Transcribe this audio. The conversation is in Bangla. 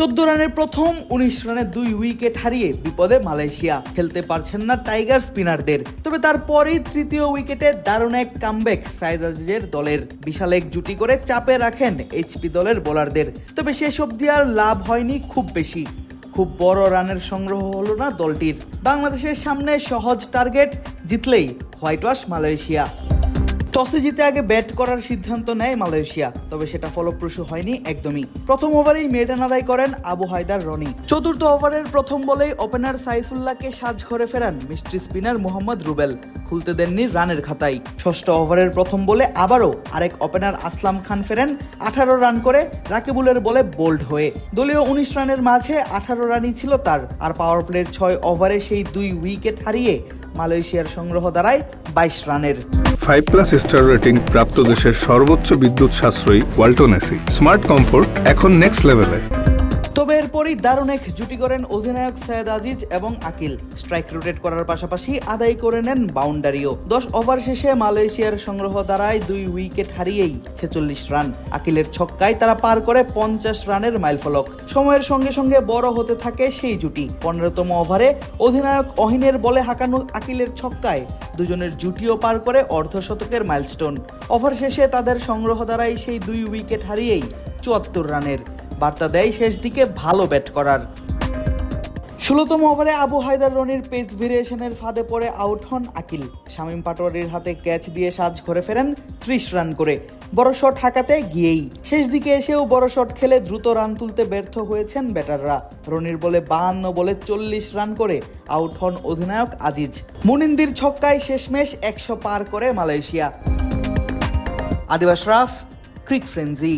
14 রানের প্রথম 19 রানে 2 উইকেট হারিয়ে বিপদে মালয়েশিয়া। খেলতে পারছেন না টাইগার স্পিনারদের। তবে তারপরেই তৃতীয় উইকেটে দারুণ এক কামব্যাক সাইদ আজিজের দলের। বিশাল এক জুটি করে চাপে রাখেন এইচপি দলের বোলারদের। তবে শেষ অবধি আর লাভ হয়নি খুব বেশি। খুব বড় রানের সংগ্রহ হলো না দলটির। বাংলাদেশের সামনে সহজ টার্গেট, জিতলেই হোয়াইট ওয়াশ মালয়েশিয়া। টসে জিতে আগে ব্যাট করার সিদ্ধান্ত নেয় মালয়েশিয়া, তবে সেটা ফলপ্রসূ হয়নি একদমই। প্রথম ওভারেই মেডেন আদায় করেন আবু হায়দার রনি। চতুর্থ ওভারের প্রথম বলেই ওপেনার সাইফুল্লাহকে সাজঘরে ফেরান মিস্ট্রি স্পিনার মোহাম্মদ রুবেল। খুলতে দেননি রানের খাতায়। ষষ্ঠ ওভারের প্রথম বলে আবারও আরেক ওপেনার আসলাম খান ফেরেন 18 রান করে রাকিবুলের বলে বোল্ড হয়ে। দলীয় 19 রানের মাঝে 18 রানই ছিল তার। আর পাওয়ার প্লের 6 ওভারে সেই 2 উইকেট হারিয়ে মালয়েশিয়ার সংগ্রহ দাঁড়ায় 22 রানের। 5+ স্টার রেটিং প্রাপ্ত দেশের সর্বোচ্চ বিদ্যুৎ সাশ্রয়ী ওয়ালটন এসি। স্মার্ট কমফোর্ট এখন নেক্সট লেভেলে। তবে এরপরই দারুণ এক জুটি করেন অধিনায়ক সাইদ আজিজ এবং আকিল। স্ট্রাইক রোটেট করার পাশাপাশি আদায় করে নেন বাউন্ডারিও। 10 ওভার শেষে মালয়েশিয়ার সংগ্রহ দাঁড়ায় 2 উইকেট হারিয়েই 46 রান। আকিলের ছক্কায় তারা পার করে 50 রানের মাইলফলক। সময়ের সঙ্গে সঙ্গে বড় হতে থাকে সেই জুটি। 15তম ওভারে অধিনায়ক অহিনের বলে হাঁকানো আকিলের ছক্কায় দুজনের জুটিও পার করে অর্ধশতকের মাইলস্টোন। ওভার শেষে তাদের সংগ্রহ দাঁড়ায় সেই 2 উইকেট হারিয়েই 74 রানের। বার্তা দেয় শেষ দিকে ভালো ব্যাট করার। 16তম ওভারে আবু হায়দার রনির পেস ভেরিয়েশনের ফাঁদে পড়ে আউট হন আকিল। শামীম পাটোয়ারির হাতে ক্যাচ দিয়ে সাজ ঘরে ফেরেন 30 রান করে। বড় শট হাঁকাতে গিয়েই শেষ দিকে এসেও বড় শট খেলে দ্রুত রান তুলতে ব্যর্থ হয়েছেন ব্যাটাররা। রনির বলে 52 বলে 40 রান করে আউট হন অধিনায়ক আজিজ। মুনিন্দির ছক্কায় শেষমেশ 100 পার করে মালয়েশিয়া। আদিব আশরাফ, ক্রিক ফ্রেন্জি।